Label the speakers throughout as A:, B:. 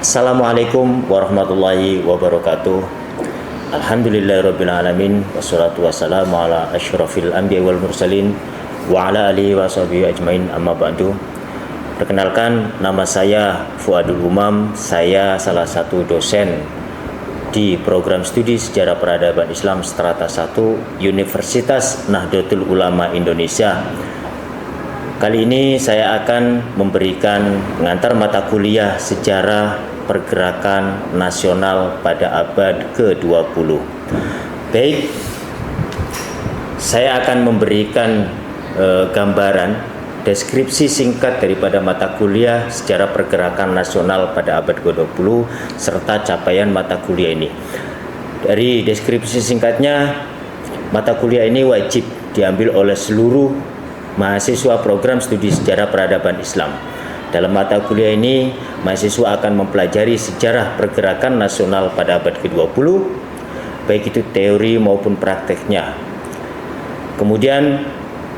A: Assalamualaikum warahmatullahi wabarakatuh. Alhamdulillahirrabbilalamin. Wassalatu wassalamu ala asyrafil anbiya wal mursalin wa ala alihi wa sahbihi ajmain, amma ba'du. Perkenalkan, nama saya Fuadul Umam. Saya salah satu dosen di program studi Sejarah Peradaban Islam Strata 1 Universitas Nahdlatul Ulama Indonesia. Kali ini saya akan memberikan pengantar mata kuliah Sejarah Pergerakan Nasional pada abad ke-20. Baik, saya akan memberikan gambaran deskripsi singkat daripada mata kuliah Sejarah Pergerakan Nasional pada abad ke-20 serta capaian mata kuliah ini. Dari deskripsi singkatnya, mata kuliah ini wajib diambil oleh seluruh mahasiswa program studi Sejarah Peradaban Islam. Dalam mata kuliah ini, mahasiswa akan mempelajari sejarah pergerakan nasional pada abad ke-20, baik itu teori maupun prakteknya. Kemudian,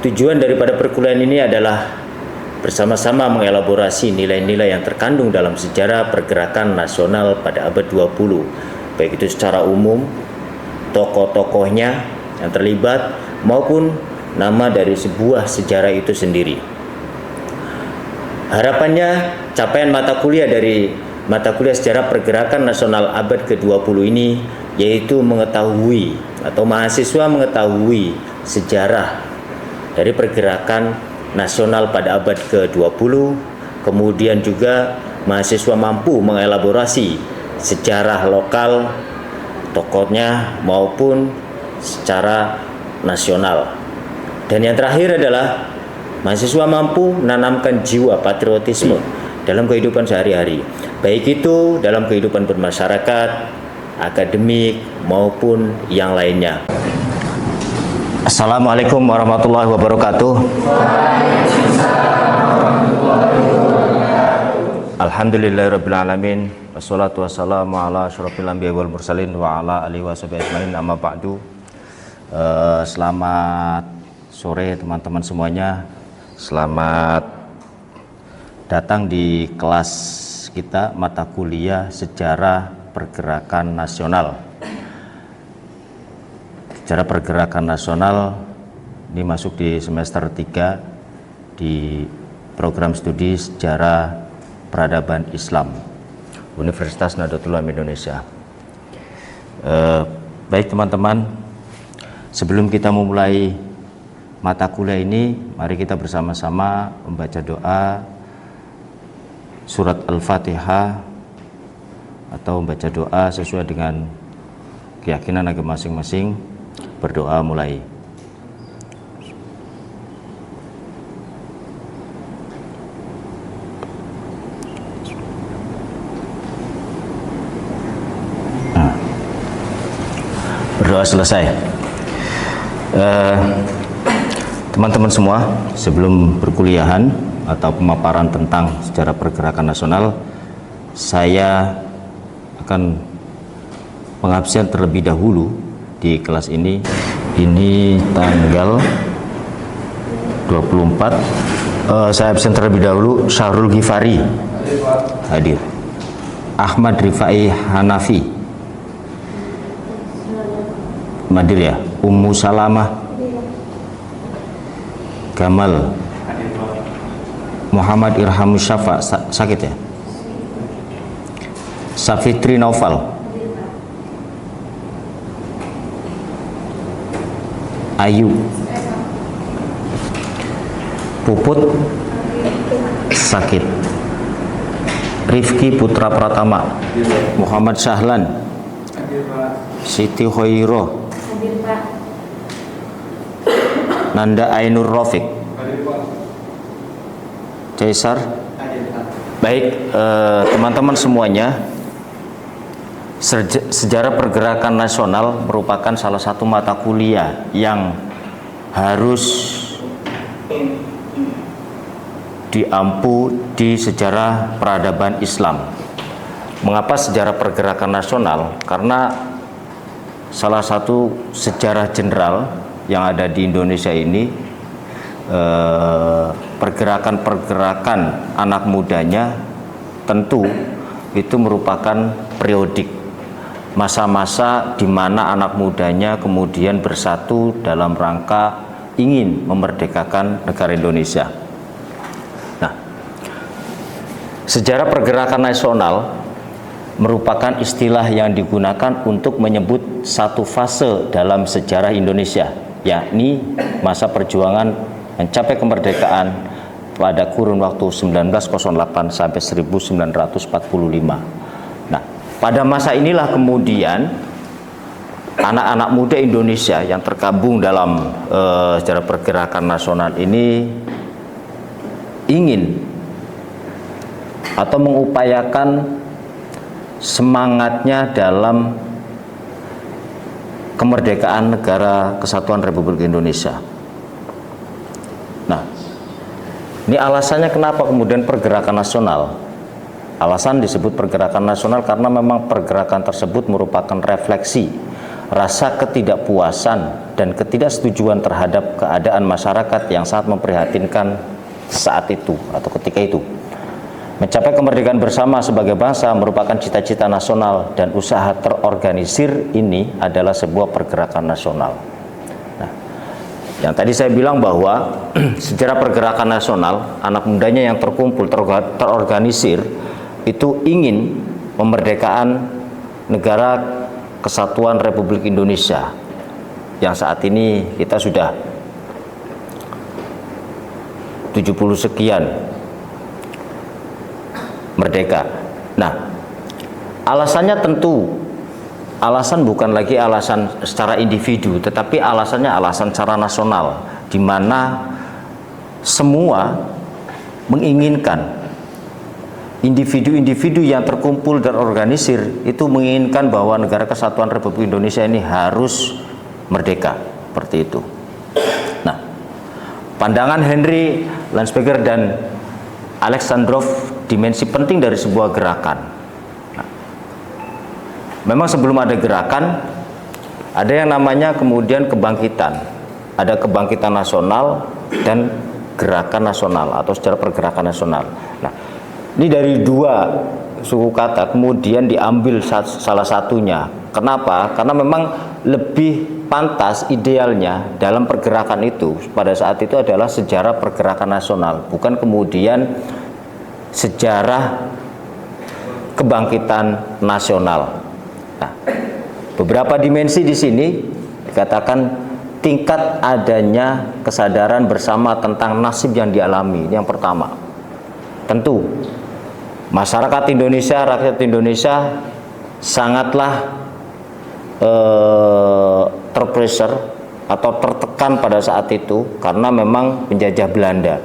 A: tujuan daripada perkuliahan ini adalah bersama-sama mengelaborasi nilai-nilai yang terkandung dalam sejarah pergerakan nasional pada abad 20, baik itu secara umum, tokoh-tokohnya yang terlibat, maupun nama dari sebuah sejarah itu sendiri. Harapannya, capaian mata kuliah dari mata kuliah Sejarah Pergerakan Nasional abad ke-20 ini yaitu mengetahui atau mahasiswa mengetahui sejarah dari pergerakan nasional pada abad ke-20, kemudian juga mahasiswa mampu mengelaborasi sejarah lokal tokohnya maupun secara nasional. Dan yang terakhir adalah mahasiswa mampu menanamkan jiwa patriotisme dalam kehidupan sehari-hari, baik itu dalam kehidupan bermasyarakat, akademik, maupun yang lainnya. Assalamualaikum warahmatullahi wabarakatuh. Alhamdulillahirrabbilalamin. Wassalatu wassalamu ala asyrafil anbiya wal mursalin wa ala alihi wa sahbihi ajmain, amma ba'du. Selamat sore teman-teman semuanya. Selamat datang di kelas kita mata kuliah Sejarah Pergerakan Nasional. Sejarah Pergerakan Nasional ini masuk di semester 3 di program studi Sejarah Peradaban Islam Universitas Nahdlatul Ulama Indonesia. Baik teman-teman, sebelum kita memulai mata kuliah ini, mari kita bersama-sama membaca doa surat Al-Fatihah atau membaca doa sesuai dengan keyakinan agama masing-masing. Berdoa mulai. Berdoa selesai. Teman-teman semua, sebelum perkuliahan atau pemaparan tentang sejarah pergerakan nasional, saya akan pengabsen terlebih dahulu di kelas ini. Ini tanggal 24. Saya absen terlebih dahulu. Syahrul Ghifari hadir. Ahmad Rifai Hanafi hadir ya. Ummu Salamah Gamal, Muhammad Irham Syafa sakit ya. Safitri Naufal, Ayu, Puput sakit. Rifki Putra Pratama, Muhammad Sahlan, Siti Khairah, Nanda Ainur Rafiq, Caesar. Baik, teman-teman semuanya, sejarah pergerakan nasional merupakan salah satu mata kuliah yang harus diampu di sejarah peradaban Islam. Mengapa sejarah pergerakan nasional? Karena salah satu sejarah jenderal yang ada di Indonesia ini, pergerakan-pergerakan anak mudanya tentu itu merupakan periodik, masa-masa di mana anak mudanya kemudian bersatu dalam rangka ingin memerdekakan negara Indonesia. Nah, sejarah pergerakan nasional merupakan istilah yang digunakan untuk menyebut satu fase dalam sejarah Indonesia, yakni masa perjuangan mencapai kemerdekaan pada kurun waktu 1908 sampai 1945. Nah, pada masa inilah kemudian anak-anak muda Indonesia yang tergabung dalam sejarah pergerakan nasional ini ingin atau mengupayakan semangatnya dalam kemerdekaan negara kesatuan Republik Indonesia. Nah, ini alasannya kenapa kemudian pergerakan nasional. Alasan disebut pergerakan nasional karena memang pergerakan tersebut merupakan refleksi rasa ketidakpuasan dan ketidaksetujuan terhadap keadaan masyarakat yang sangat memprihatinkan saat itu atau ketika itu. Mencapai kemerdekaan bersama sebagai bangsa merupakan cita-cita nasional dan usaha terorganisir ini adalah sebuah pergerakan nasional. Nah, yang tadi saya bilang bahwa sejarah pergerakan nasional, anak mudanya yang terkumpul, terorganisir, itu ingin kemerdekaan negara kesatuan Republik Indonesia yang saat ini kita sudah 70 sekian merdeka. Nah, alasannya tentu alasan bukan lagi alasan secara individu, tetapi alasannya alasan secara nasional, di mana semua menginginkan, individu-individu yang terkumpul dan organisir itu menginginkan bahwa negara kesatuan Republik Indonesia ini harus merdeka, seperti itu. Nah, pandangan Henry Landsberger dan Alexandrov dimensi penting dari sebuah gerakan. Nah, memang sebelum ada gerakan, ada yang namanya kemudian kebangkitan. Ada kebangkitan nasional dan gerakan nasional atau secara pergerakan nasional. Nah, ini dari dua suku kata kemudian diambil salah satunya. Kenapa? Karena memang lebih pantas idealnya dalam pergerakan itu pada saat itu adalah sejarah pergerakan nasional, bukan kemudian sejarah kebangkitan nasional. Nah, beberapa dimensi di sini dikatakan tingkat adanya kesadaran bersama tentang nasib yang dialami. Ini yang pertama. Tentu masyarakat Indonesia, rakyat Indonesia sangatlah terpressure atau tertekan pada saat itu karena memang penjajah Belanda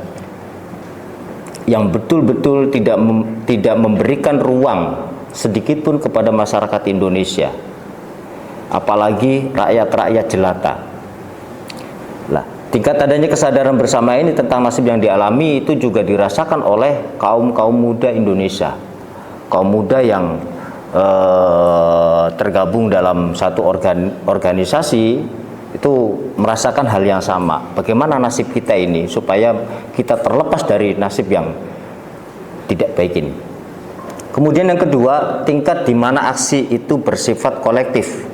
A: yang betul-betul tidak memberikan ruang sedikit pun kepada masyarakat Indonesia, apalagi rakyat-rakyat jelata. Lah, tingkat adanya kesadaran bersama ini tentang nasib yang dialami itu juga dirasakan oleh kaum muda Indonesia, kaum muda yang tergabung dalam satu organisasi itu merasakan hal yang sama. Bagaimana nasib kita ini supaya kita terlepas dari nasib yang tidak baik ini. Kemudian yang kedua, tingkat di mana aksi itu bersifat kolektif,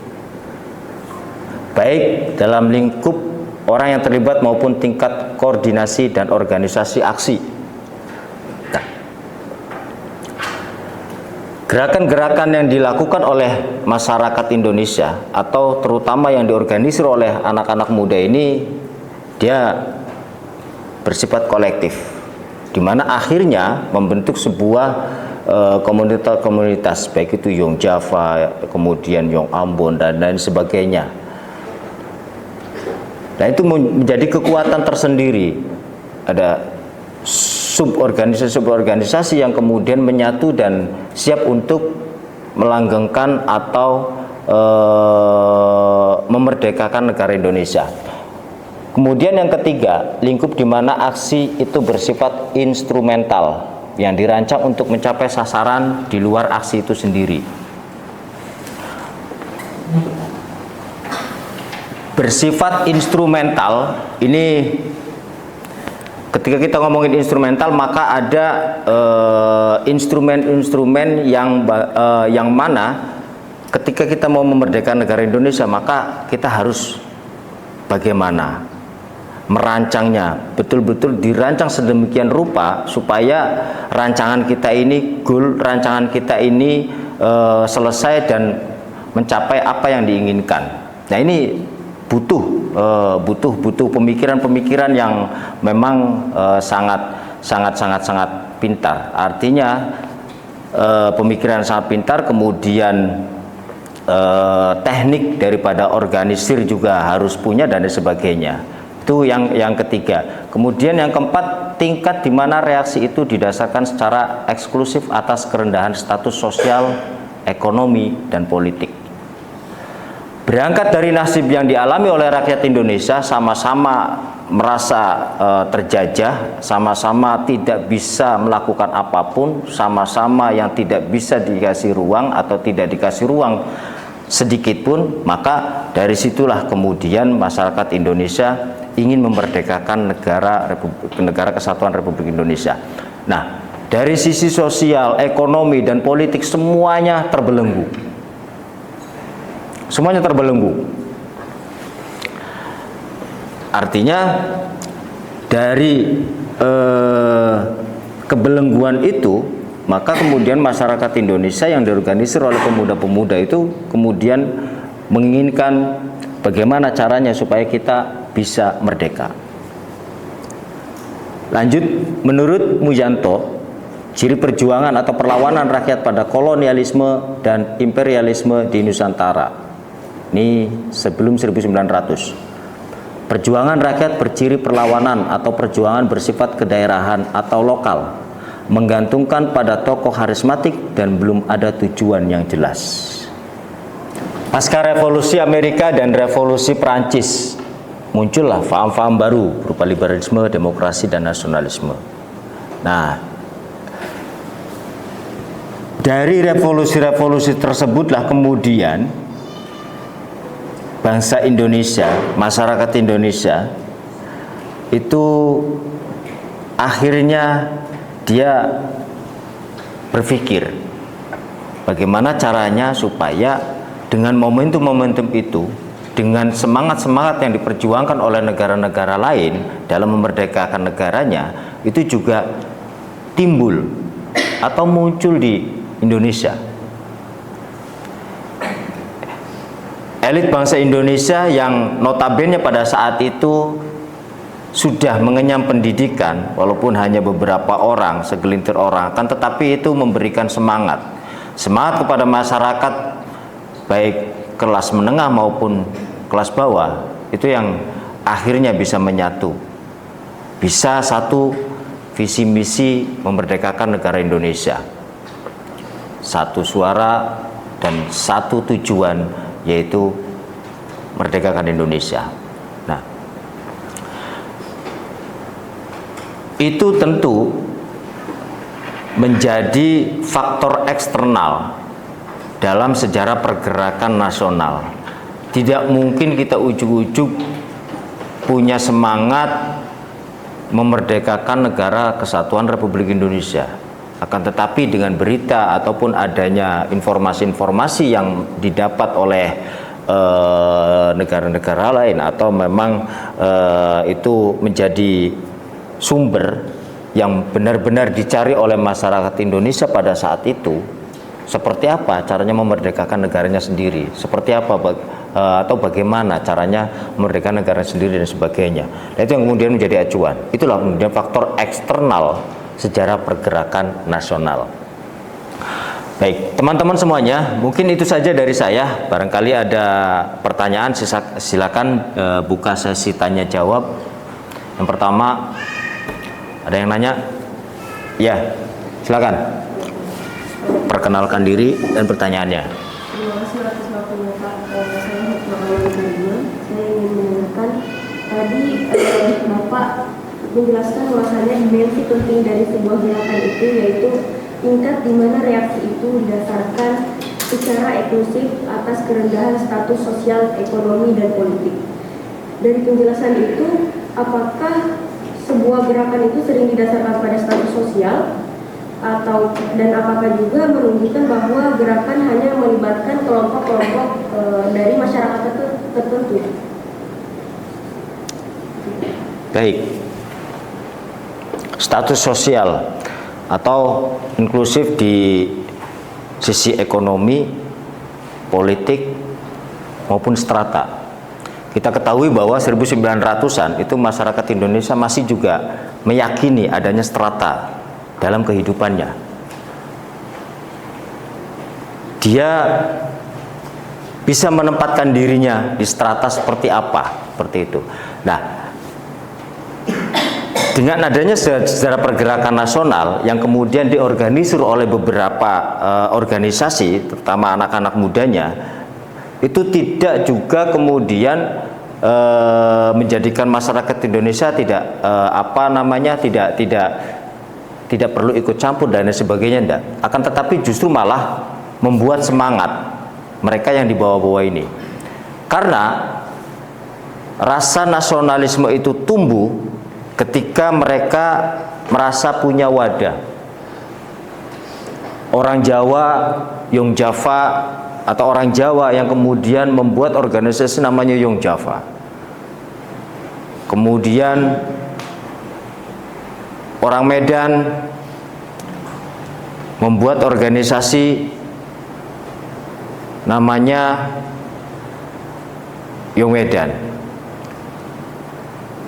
A: baik dalam lingkup orang yang terlibat maupun tingkat koordinasi dan organisasi aksi. Nah, gerakan-gerakan yang dilakukan oleh masyarakat Indonesia atau terutama yang diorganisir oleh anak-anak muda ini, dia bersifat kolektif, di mana akhirnya membentuk sebuah komunitas-komunitas, baik itu Yong Java, kemudian Yong Ambon dan lain sebagainya. Nah, itu menjadi kekuatan tersendiri. Ada suborganisasi yang kemudian menyatu dan siap untuk melanggengkan atau memerdekakan negara Indonesia. Kemudian yang ketiga, lingkup di mana aksi itu bersifat instrumental yang dirancang untuk mencapai sasaran di luar aksi itu sendiri. Bersifat instrumental ini ketika kita ngomongin instrumental, maka ada instrumen-instrumen yang mana ketika kita mau memerdekakan negara Indonesia, maka kita harus bagaimana merancangnya, betul-betul dirancang sedemikian rupa supaya rancangan kita ini rancangan kita ini selesai dan mencapai apa yang diinginkan. Nah, ini butuh pemikiran-pemikiran yang memang sangat pintar. Artinya pemikiran sangat pintar, kemudian teknik daripada organisir juga harus punya dan sebagainya. Itu yang ketiga. Kemudian yang keempat, tingkat di mana reaksi itu didasarkan secara eksklusif atas kerendahan status sosial, ekonomi, dan politik. Berangkat dari nasib yang dialami oleh rakyat Indonesia, sama-sama merasa terjajah, sama-sama tidak bisa melakukan apapun, sama-sama yang tidak bisa dikasih ruang atau tidak dikasih ruang sedikit pun, maka dari situlah kemudian masyarakat Indonesia ingin memerdekakan negara kesatuan Republik Indonesia. Nah, dari sisi sosial, ekonomi, dan politik semuanya terbelenggu. Semuanya terbelenggu. Artinya dari kebelengguan itu, maka kemudian masyarakat Indonesia yang diorganisir oleh pemuda-pemuda itu kemudian menginginkan bagaimana caranya supaya kita bisa merdeka. Lanjut, menurut Mujanto, ciri perjuangan atau perlawanan rakyat pada kolonialisme dan imperialisme di Nusantara. Ini sebelum 1900. Perjuangan rakyat berciri perlawanan atau perjuangan bersifat kedaerahan atau lokal, menggantungkan pada tokoh karismatik dan belum ada tujuan yang jelas. Pasca revolusi Amerika dan revolusi Prancis, muncullah paham-paham baru berupa liberalisme, demokrasi, dan nasionalisme. Nah, dari revolusi-revolusi tersebutlah kemudian bangsa Indonesia, masyarakat Indonesia itu akhirnya dia berpikir bagaimana caranya supaya dengan momentum-momentum itu, dengan semangat-semangat yang diperjuangkan oleh negara-negara lain dalam memerdekakan negaranya, itu juga timbul atau muncul di Indonesia. Elit bangsa Indonesia yang notabene pada saat itu sudah mengenyam pendidikan, walaupun hanya beberapa orang, segelintir orang, kan tetapi itu memberikan semangat kepada masyarakat, baik kelas menengah maupun kelas bawah, itu yang akhirnya bisa menyatu, bisa satu visi misi memerdekakan negara Indonesia, satu suara dan satu tujuan, yaitu merdekakan Indonesia. Nah, itu tentu menjadi faktor eksternal dalam sejarah pergerakan nasional. Tidak mungkin kita ujuk-ujuk punya semangat memerdekakan negara kesatuan Republik Indonesia. Akan tetapi dengan berita ataupun adanya informasi-informasi yang didapat oleh negara-negara lain, atau memang itu menjadi sumber yang benar-benar dicari oleh masyarakat Indonesia pada saat itu, seperti apa caranya memerdekakan negaranya sendiri, seperti apa atau bagaimana caranya memerdekakan negara sendiri dan sebagainya. Nah, itu yang kemudian menjadi acuan. Itulah kemudian faktor eksternal sejarah pergerakan nasional. Baik, teman-teman semuanya, mungkin itu saja dari saya. Barangkali ada pertanyaan, silakan buka sesi tanya jawab. Yang pertama, ada yang nanya? Ya, silakan. Perkenalkan diri dan pertanyaannya.
B: Terima kasih atas waktunya Pak. Saya Hikmah. Saya ingin menanyakan tadi Bapak menjelaskan bahwasanya dimensi penting dari sebuah gerakan itu yaitu tingkat di mana reaksi itu didasarkan secara eksklusif atas kerendahan status sosial, ekonomi, dan politik. Dari penjelasan itu, apakah sebuah gerakan itu sering didasarkan pada status sosial dan apakah juga menunjukkan bahwa gerakan hanya melibatkan kelompok-kelompok dari masyarakat tertentu?
A: Baik. Status sosial atau inklusif di sisi ekonomi, politik maupun strata. Kita ketahui bahwa 1900-an itu masyarakat Indonesia masih juga meyakini adanya strata dalam kehidupannya. Dia bisa menempatkan dirinya di strata seperti apa, seperti itu. Nah, dengan adanya sejarah pergerakan nasional yang kemudian diorganisir oleh beberapa organisasi, terutama anak-anak mudanya, itu tidak juga kemudian menjadikan masyarakat Indonesia tidak perlu ikut campur dan lain sebagainya, enggak. Akan tetapi justru malah membuat semangat mereka yang di bawah-bawah ini, karena rasa nasionalisme itu tumbuh ketika mereka merasa punya wadah. Orang Jawa, Yong Java, atau orang Jawa yang kemudian membuat organisasi namanya Yong Java. Kemudian orang Medan membuat organisasi namanya Yong Medan.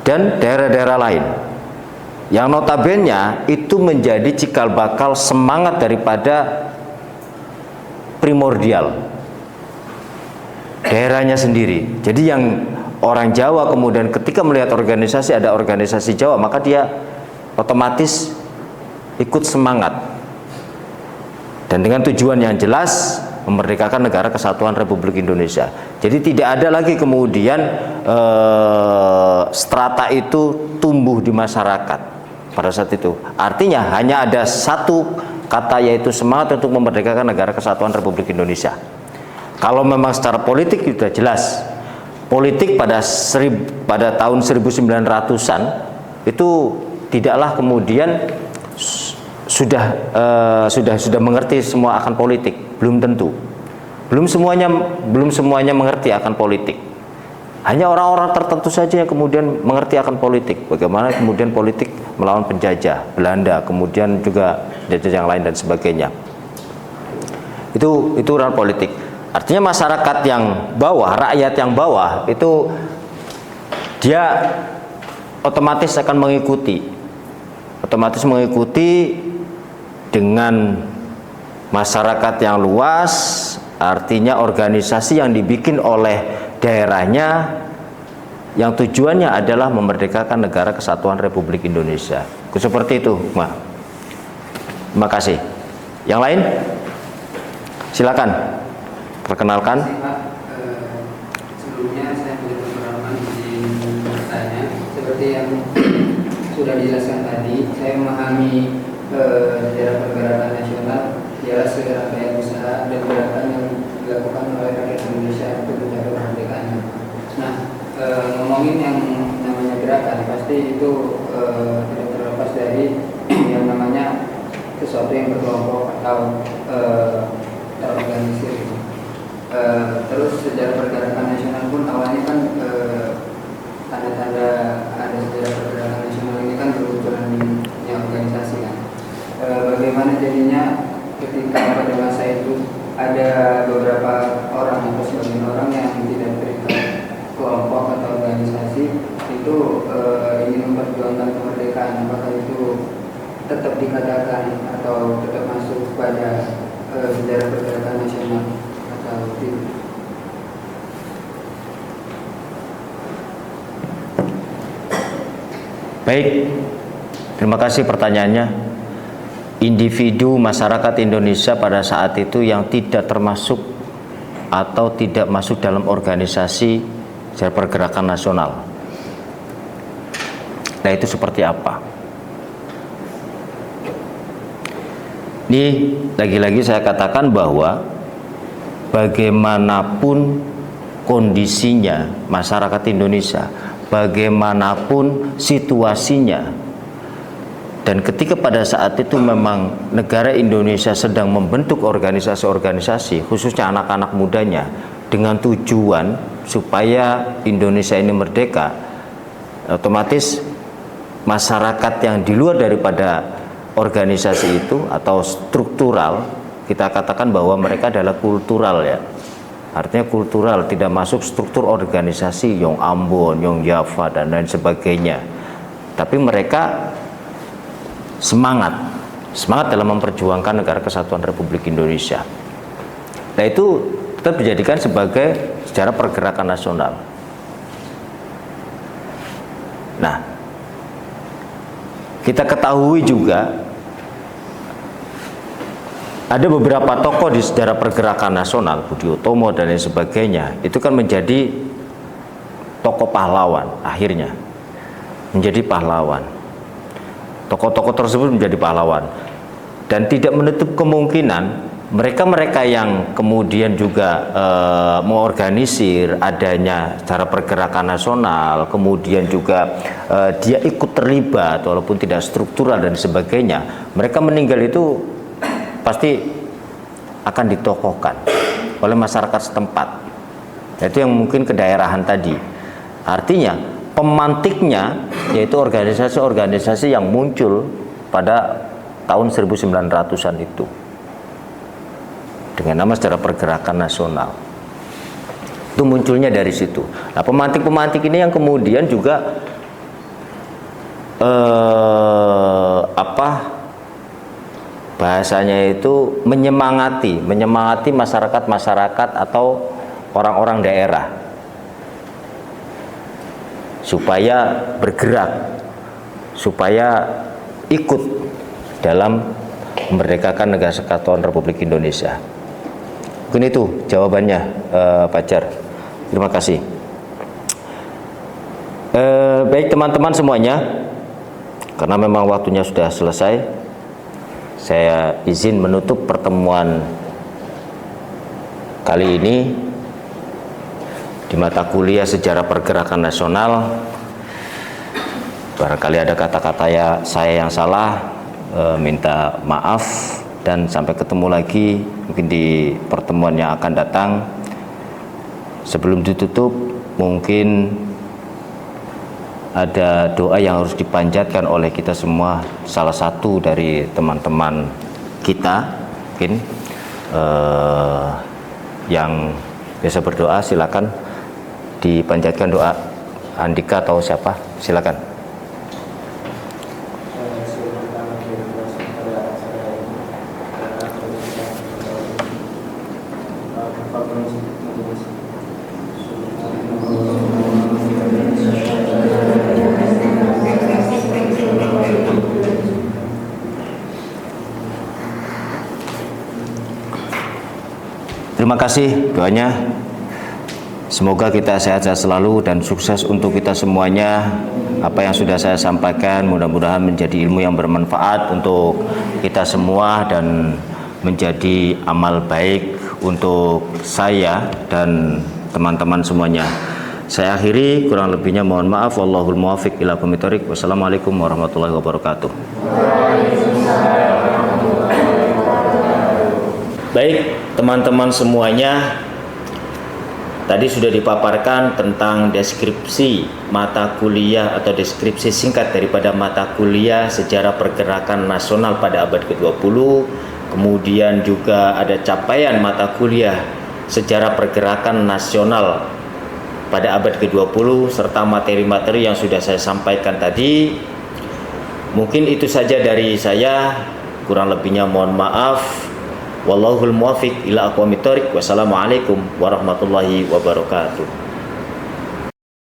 A: Dan daerah-daerah lain yang notabene itu menjadi cikal bakal semangat daripada primordial daerahnya sendiri. Jadi yang orang Jawa kemudian ketika melihat organisasi, ada organisasi Jawa, maka dia otomatis ikut semangat dan dengan tujuan yang jelas, memerdekakan negara kesatuan Republik Indonesia. Jadi tidak ada lagi kemudian strata itu tumbuh di masyarakat pada saat itu. Artinya hanya ada satu kata, yaitu semangat untuk memerdekakan negara kesatuan Republik Indonesia. Kalau memang secara politik sudah jelas, politik pada tahun 1900-an itu tidaklah kemudian sudah mengerti semua akan politik, belum tentu. Belum semuanya mengerti akan politik. Hanya orang-orang tertentu saja yang kemudian mengerti akan politik. Bagaimana kemudian politik melawan penjajah Belanda, kemudian juga penjajah yang lain dan sebagainya. Itu ranah politik. Artinya masyarakat yang bawah, rakyat yang bawah itu dia otomatis akan mengikuti. Otomatis mengikuti dengan masyarakat yang luas, artinya organisasi yang dibikin oleh daerahnya yang tujuannya adalah memerdekakan negara kesatuan Republik Indonesia. Seperti itu, Ma. Terima kasih. Yang lain? Silakan. Perkenalkan.
C: Sebelumnya saya punya pengalaman izin bertanya. Seperti yang sudah dijelaskan tadi, saya memahami sejarah pergerakan nasional ialah serangkaian usaha dan gerakan yang dilakukan oleh rakyat Indonesia untuk mencapai kemerdekaannya. Nah, ngomongin yang namanya gerakan, pasti itu tidak terlepas dari yang namanya sesuatu yang berkelompok atau terorganisir. Terus sejarah pergerakan nasional pun awalnya kan tanda-tanda ada sejarah pergerakan nasional ini kan bermunculan di organisasi kan. Bagaimana jadinya ketika pada masa itu ada beberapa orang atau sebagian orang yang tidak terikat kelompok atau organisasi itu ingin memperjuangkan kemerdekaan, apakah itu tetap dikatakan atau tetap masuk pada sejarah pergerakan nasional atau tidak?
A: Baik, terima kasih pertanyaannya. Individu masyarakat Indonesia pada saat itu yang tidak termasuk atau tidak masuk dalam organisasi sejarah pergerakan nasional. Nah, itu seperti apa? Ini lagi-lagi saya katakan bahwa bagaimanapun kondisinya masyarakat Indonesia, bagaimanapun situasinya, Dan ketika pada saat itu memang negara Indonesia sedang membentuk organisasi-organisasi, khususnya anak-anak mudanya, dengan tujuan supaya Indonesia ini merdeka, otomatis masyarakat yang di luar daripada organisasi itu atau struktural, kita katakan bahwa mereka adalah kultural ya. Artinya kultural, tidak masuk struktur organisasi Yong Ambon, Yong Java dan lain sebagainya. Tapi mereka semangat dalam memperjuangkan negara kesatuan Republik Indonesia. Nah, itu tetap dijadikan sebagai sejarah pergerakan nasional. Nah, kita ketahui juga ada beberapa tokoh di sejarah pergerakan nasional, Budi Utomo dan lain sebagainya, itu kan menjadi tokoh pahlawan, akhirnya menjadi pahlawan. Tokoh-tokoh tersebut menjadi pahlawan, dan tidak menutup kemungkinan mereka-mereka yang kemudian juga mengorganisir adanya secara pergerakan nasional, kemudian juga dia ikut terlibat walaupun tidak struktural dan sebagainya, mereka meninggal itu pasti akan ditokohkan oleh masyarakat setempat. Itu yang mungkin kedaerahan tadi. Artinya pemantiknya yaitu organisasi-organisasi yang muncul pada tahun 1900-an itu dengan nama sejarah pergerakan nasional. Itu munculnya dari situ. Nah, pemantik-pemantik ini yang kemudian juga bahasanya itu menyemangati masyarakat atau orang-orang daerah supaya bergerak, supaya ikut dalam memerdekakan negara kesatuan Republik Indonesia. Mungkin itu jawabannya, Pak Jar. Terima kasih. Baik teman-teman semuanya, karena memang waktunya sudah selesai, saya izin menutup pertemuan kali ini di mata kuliah Sejarah Pergerakan Nasional. Barangkali ada kata-kata saya yang salah, minta maaf, dan sampai ketemu lagi mungkin di pertemuan yang akan datang. Sebelum ditutup, mungkin ada doa yang harus dipanjatkan oleh kita semua. Salah satu dari teman-teman kita mungkin yang biasa berdoa, silakan dipanjatkan doa. Andika atau siapa, silakan. Terima kasih doanya. Semoga kita sehat-sehat selalu dan sukses untuk kita semuanya. Apa yang sudah saya sampaikan mudah-mudahan menjadi ilmu yang bermanfaat untuk kita semua dan menjadi amal baik untuk saya dan teman-teman semuanya. Saya akhiri, kurang lebihnya mohon maaf. Wallahul muwaffiq ila aqwamit thoriq. Wassalamualaikum warahmatullahi wabarakatuh. Baik, teman-teman semuanya, tadi sudah dipaparkan tentang deskripsi mata kuliah atau deskripsi singkat daripada mata kuliah Sejarah Pergerakan Nasional pada abad ke-20. Kemudian juga ada capaian mata kuliah Sejarah Pergerakan Nasional pada abad ke-20 serta materi-materi yang sudah saya sampaikan tadi. Mungkin itu saja dari saya, kurang lebihnya mohon maaf. Wallahul muwaffiq ila aqwamit thoriq. Wassalamualaikum warahmatullahi wabarakatuh.